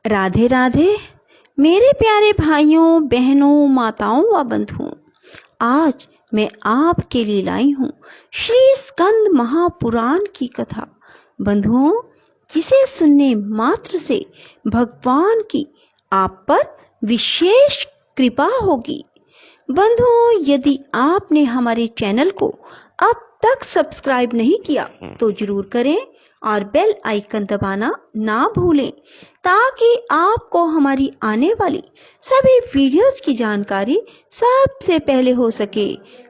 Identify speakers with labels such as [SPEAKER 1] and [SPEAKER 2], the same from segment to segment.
[SPEAKER 1] राधे राधे मेरे प्यारे भाइयों बहनों माताओं व बंधुओं। आज मैं आपके लिए लाई हूँ श्री स्कंद महापुराण की कथा। बंधुओं, जिसे सुनने मात्र से भगवान की आप पर विशेष कृपा होगी। बंधुओं, यदि आपने हमारे चैनल को अब तक सब्सक्राइब नहीं किया तो जरूर करें और बेल आइकन दबाना ना भूलें, ताकि आपको हमारी आने वाली सभी वीडियोस की जानकारी सबसे पहले हो सके।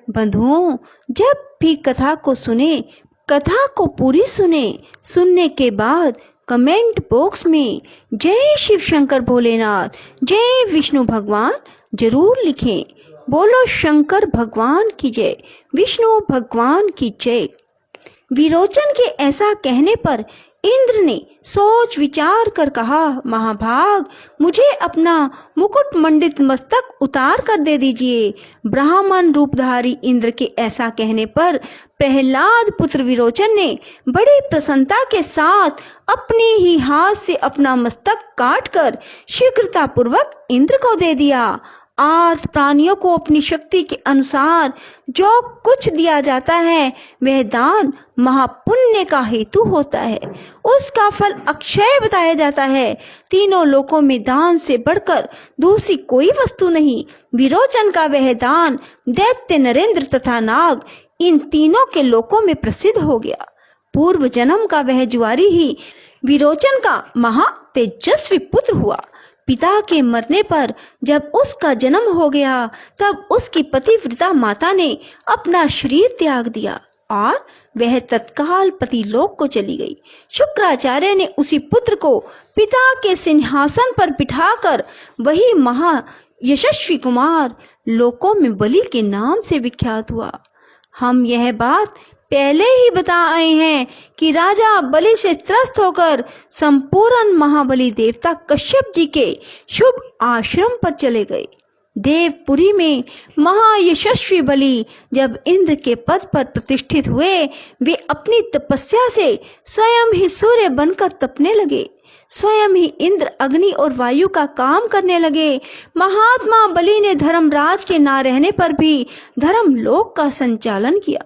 [SPEAKER 1] बंधुओं, जब भी कथा को सुने, कथा को पूरी सुनने के बाद कमेंट बॉक्स में जय शिव शंकर भोलेनाथ, जय विष्णु भगवान जरूर लिखें। बोलो शंकर भगवान की जय, विष्णु भगवान की जय। विरोचन के ऐसा कहने पर इंद्र ने सोच विचार कर कहा, महाभाग, मुझे अपना मुकुट मंडित मस्तक उतार कर दे दीजिए। ब्राह्मण रूपधारी इंद्र के ऐसा कहने पर प्रहलाद पुत्र विरोचन ने बड़ी प्रसन्नता के साथ अपने ही हाथ से अपना मस्तक काटकर शीघ्रता पूर्वक इंद्र को दे दिया। आर्त प्राणियों को अपनी शक्ति के अनुसार जो कुछ दिया जाता है वह दान महापुण्य का हेतु होता है, उसका फल अक्षय बताया जाता है। तीनों लोकों में दान से बढ़कर दूसरी कोई वस्तु नहीं। विरोचन का वह दान दैत्य, नरेंद्र तथा नाग, इन तीनों के लोकों में प्रसिद्ध हो गया। पूर्व जन्म का वह जुआरी ही विरोचन का महा तेजस्वी पुत्र हुआ। पिता के मरने पर जब उसका जन्म हो गया तब उसकी पतिव्रता माता ने अपना शरीर त्याग दिया और वह तत्काल पतिलोक को चली गई। शुक्राचार्य ने उसी पुत्र को पिता के सिंहासन पर बिठाकर वही महा यशस्वी कुमार लोकों में बलि के नाम से विख्यात हुआ। हम यह बात पहले ही बता आए हैं कि राजा बलि से त्रस्त होकर संपूर्ण महाबली देवता कश्यप जी के शुभ आश्रम पर चले गए। देवपुरी में महायशस्वी बलि जब इंद्र के पद पर प्रतिष्ठित हुए, वे अपनी तपस्या से स्वयं ही सूर्य बनकर तपने लगे। स्वयं ही इंद्र अग्नि और वायु का काम करने लगे। महात्मा बलि ने धर्मराज के ना रहने पर भी धर्मलोक का संचालन किया।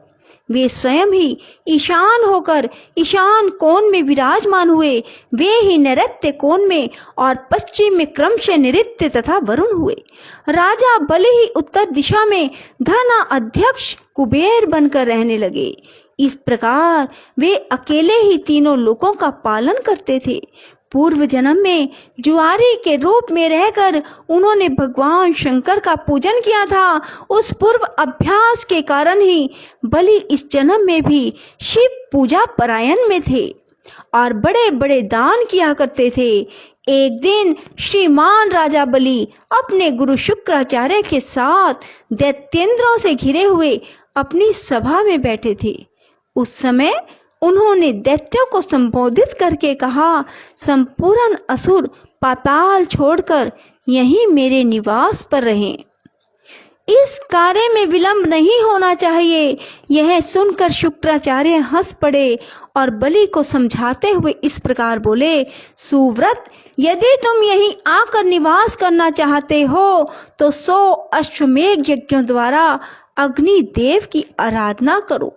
[SPEAKER 1] वे स्वयं ही ईशान होकर ईशान कोण में विराजमान हुए। वे ही नैऋत्य कोण में और पश्चिम में क्रमशः नैऋत्य तथा वरुण हुए। राजा बलि ही उत्तर दिशा में धन अध्यक्ष कुबेर बनकर रहने लगे। इस प्रकार वे अकेले ही तीनों लोकों का पालन करते थे। पूर्व जन्म में जुआरी के रूप में रहकर उन्होंने भगवान शंकर का पूजन किया था। उस पूर्व अभ्यास के कारण ही बलि इस जन्म में भी शिव पूजा परायण में थे और बड़े बड़े दान किया करते थे। एक दिन श्रीमान राजा बलि अपने गुरु शुक्राचार्य के साथ दैत्येंद्रों से घिरे हुए अपनी सभा में बैठे थे। उस समय उन्होंने दैत्यों को संबोधित करके कहा, संपूर्ण असुर पाताल छोड़कर यहीं मेरे निवास पर रहें। इस कार्य में विलंब नहीं होना चाहिए। यह सुनकर शुक्राचार्य हंस पड़े और बलि को समझाते हुए इस प्रकार बोले, सुव्रत, यदि तुम यहीं आकर निवास करना चाहते हो तो 100 अश्वमेध यज्ञों द्वारा अग्नि देव की आराधना करो।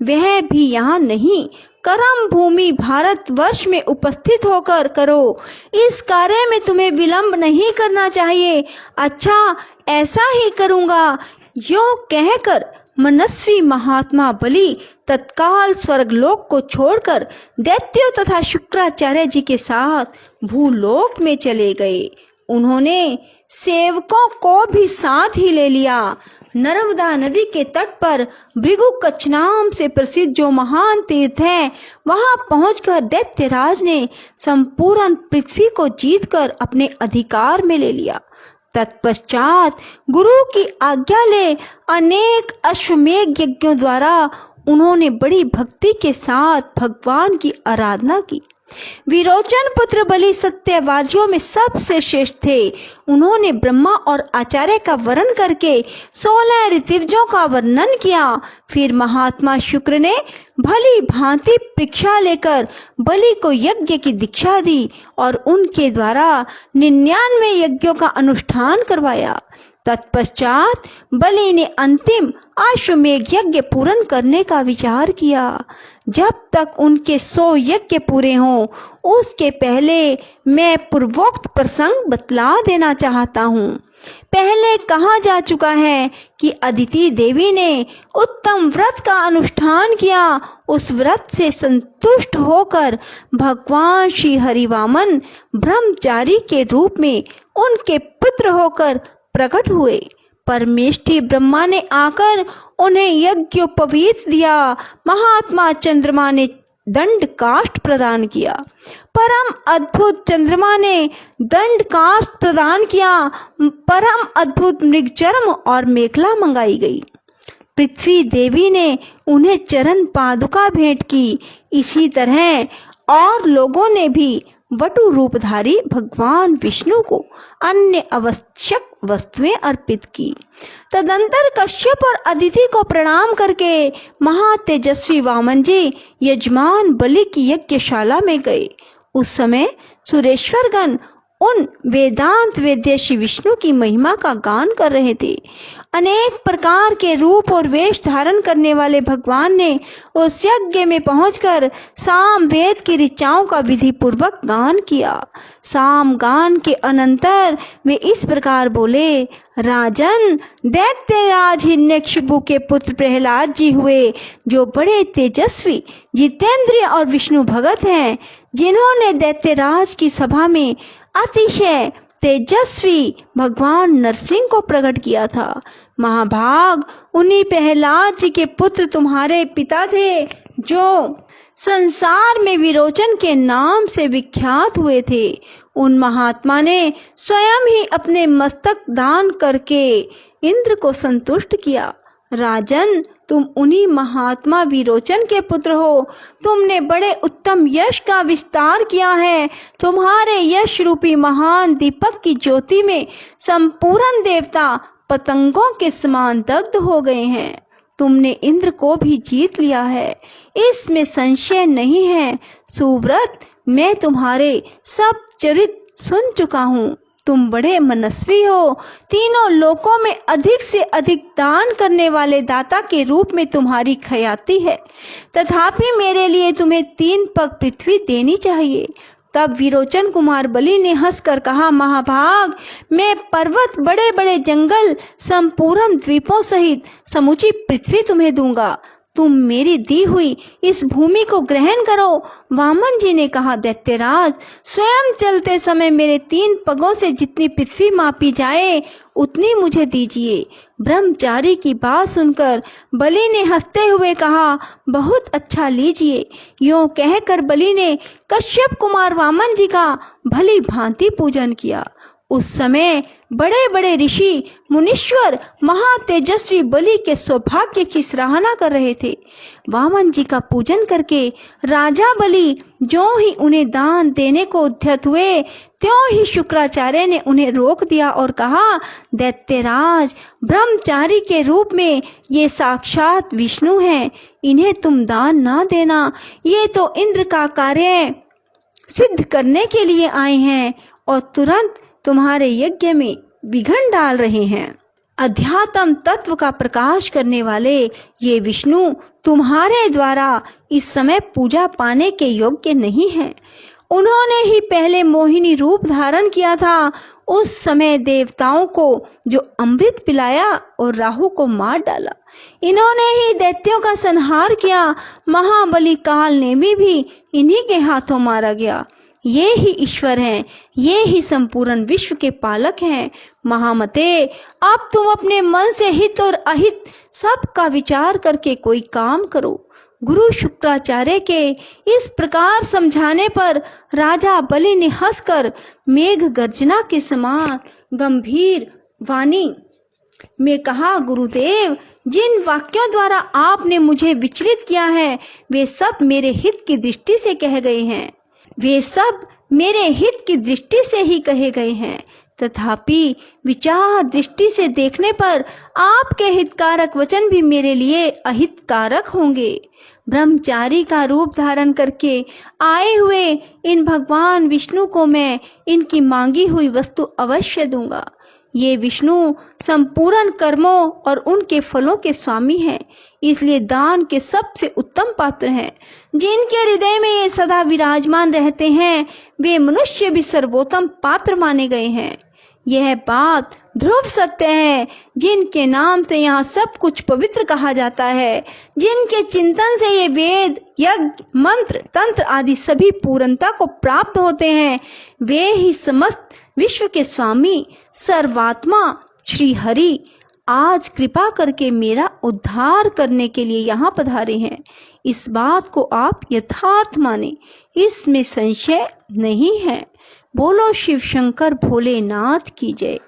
[SPEAKER 1] वह भी यहाँ नहीं, करम भूमि भारतवर्ष में उपस्थित होकर करो। इस कार्य में तुम्हें विलंब नहीं करना चाहिए। अच्छा, ऐसा ही करूँगा। यूँ कहकर मनस्वी महात्मा बलि तत्काल स्वर्गलोक को छोड़कर दैत्यों तथा शुक्राचार्य जी के साथ भूलोक में चले गए। उन्होंने सेवकों को भी साथ ही ले लिया। नर्मदा नदी के तट पर भृगु कच्छ नाम से प्रसिद्ध जो महान तीर्थ है, वहां पहुंचकर दैत्यराज ने संपूर्ण पृथ्वी को जीतकर अपने अधिकार में ले लिया। तत्पश्चात गुरु की आज्ञा ले अनेक अश्वमेध यज्ञों द्वारा उन्होंने बड़ी भक्ति के साथ भगवान की आराधना की। विरोचन पुत्र बलि सत्यवादियों में सबसे श्रेष्ठ थे। उन्होंने ब्रह्मा और आचार्य का वर्ण करके 16 ऋतुजों का वर्णन किया। फिर महात्मा शुक्र ने भली भांति परीक्षा लेकर बलि को यज्ञ की दीक्षा दी और उनके द्वारा 99 यज्ञों का अनुष्ठान करवाया। तत्पश्चात बलि ने अंतिम अश्वमेध यज्ञ पूर्ण करने का विचार किया। जब तक उनके 100 यज्ञ पूरे हों, उसके पहले मैं पूर्वोक्त प्रसंग बतला देना चाहता हूँ। पहले कहा जा चुका है कि अदिति देवी ने उत्तम व्रत का अनुष्ठान किया। उस व्रत से संतुष्ट होकर भगवान श्री हरिवामन ब्रह्मचारी के रूप में उनके पुत्र होकर प्रकट हुए। परमेष्ठी ब्रह्मा ने आकर उन्हें यज्ञोपवीत दिया। महात्मा चंद्रमा ने दंड काष्ठ प्रदान किया। परम अद्भुत चंद्रमा ने दंड काष्ठ प्रदान किया। परम अद्भुत मृगचर्म और मेखला मंगाई गई। पृथ्वी देवी ने उन्हें चरण पादुका भेंट की। इसी तरह और लोगों ने भी वटु रूपधारी भगवान विष्णु को अन्य आवश्यक वस्तुएं अर्पित की। तदंतर कश्यप और अदिति को प्रणाम करके महातेजस्वी वामन जी यजमान बलि की यज्ञशाला में गए। उस समय सुरेश्वरगण उन वेदांत वेद्य श्री विष्णु की महिमा का गान कर रहे थे। अनेक प्रकार के रूप और वेश धारण करने वाले भगवान ने उस यज्ञ में पहुंचकर साम वेद की ऋचाओं का विधि पूर्वक गान किया। साम गान के अनंतर वे इस प्रकार बोले, राजन, दैत्यराज हिरण्यकशिपु के पुत्र प्रहलाद जी हुए, जो बड़े तेजस्वी, जितेंद्रिय और विष्णु भगत हैं, जिन्होंने दैत्यराज की सभा में अतिशय तेजस्वी भगवान नरसिंह को प्रकट किया था। महाभाग, उन्हीं प्रहलाद जी के पुत्र तुम्हारे पिता थे, जो संसार में विरोचन के नाम से विख्यात हुए थे। उन महात्मा ने स्वयं ही अपने मस्तक दान करके इंद्र को संतुष्ट किया। राजन, तुम उन्हीं महात्मा विरोचन के पुत्र हो। तुमने बड़े उत्तम यश का विस्तार किया है। तुम्हारे यश रूपी महान दीपक की ज्योति में संपूर्ण देवता पतंगों के समान दग्ध हो गए हैं। तुमने इंद्र को भी जीत लिया है, इसमें संशय नहीं है। सुव्रत, मैं तुम्हारे सब चरित्र सुन चुका हूँ। तुम बड़े मनस्वी हो। तीनों लोकों में अधिक से अधिक दान करने वाले दाता के रूप में तुम्हारी ख्याति है। तथापि मेरे लिए तुम्हें 3 पग पृथ्वी देनी चाहिए। तब विरोचन कुमार बलि ने हंसकर कहा, महाभाग, मैं पर्वत, बड़े बड़े जंगल, संपूर्ण द्वीपों सहित समूची पृथ्वी तुम्हें दूंगा। तुम मेरी दी हुई इस भूमि को ग्रहण करो। वामन जी ने कहा, दैत्यराज, स्वयं चलते समय मेरे 3 पगों से जितनी पृथ्वी मापी जाए उतनी मुझे दीजिए। ब्रह्मचारी की बात सुनकर बलि ने हंसते हुए कहा, बहुत अच्छा, लीजिए। यूं कहकर बलि ने कश्यप कुमार वामन जी का भली भांति पूजन किया। उस समय बड़े बड़े ऋषि मुनीश्वर महातेजस्वी बलि के सौभाग्य की सराहना कर रहे थे। वामन जी का पूजन करके राजा बलि जो ही उन्हें दान देने को उद्यत हुए, त्यों ही शुक्राचार्य ने उन्हें रोक दिया और कहा, दैत्यराज, ब्रह्मचारी के रूप में ये साक्षात विष्णु हैं, इन्हें तुम दान ना देना। ये तो इंद्र का कार्य सिद्ध करने के लिए आए हैं और तुरंत तुम्हारे यज्ञ में विघ्न डाल रहे हैं। अध्यात्म तत्व का प्रकाश करने वाले ये विष्णु तुम्हारे द्वारा इस समय पूजा पाने के योग्य नहीं हैं। उन्होंने ही पहले मोहिनी रूप धारण किया था। उस समय देवताओं को जो अमृत पिलाया और राहु को मार डाला। इन्होंने ही दैत्यों का संहार किया। महाबली काल नेमी भी इन्हीं के हाथों मारा गया। ये ही ईश्वर हैं, ये ही संपूर्ण विश्व के पालक हैं। महामते, अब तुम अपने मन से हित और अहित सब का विचार करके कोई काम करो। गुरु शुक्राचार्य के इस प्रकार समझाने पर राजा बलि ने हंसकर मेघ गर्जना के समान गंभीर वाणी में कहा, गुरुदेव, जिन वाक्यों द्वारा आपने मुझे विचलित किया है वे सब मेरे हित की दृष्टि से कह गए हैं। वे सब मेरे हित की दृष्टि से ही कहे गए हैं, तथापि विचार दृष्टि से देखने पर आपके हितकारक वचन भी मेरे लिए अहितकारक होंगे। ब्रह्मचारी का रूप धारण करके आए हुए इन भगवान विष्णु को मैं इनकी मांगी हुई वस्तु अवश्य दूंगा। ये विष्णु संपूर्ण कर्मों और उनके फलों के स्वामी हैं, इसलिए दान के सबसे उत्तम पात्र हैं। जिनके हृदय में ये सदा विराजमान रहते हैं, वे मनुष्य भी सर्वोत्तम पात्र माने गए हैं। यह बात ध्रुव सत्य है। जिनके नाम से यहाँ सब कुछ पवित्र कहा जाता है, जिनके चिंतन से ये वेद, यज्ञ, मंत्र, तंत्र आदि सभी पूर्णता को प्राप्त होते हैं, वे ही समस्त विश्व के स्वामी सर्वात्मा श्री हरि आज कृपा करके मेरा उद्धार करने के लिए यहाँ पधारे हैं। इस बात को आप यथार्थ माने, इसमें संशय नहीं है। बोलो शिव शंकर भोलेनाथ की जय।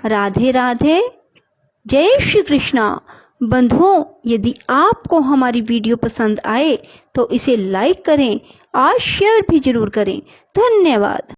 [SPEAKER 1] राधे राधे, जय श्री कृष्णा। बंधुओं, यदि आपको हमारी वीडियो पसंद आए तो इसे लाइक करें और शेयर भी जरूर करें। धन्यवाद।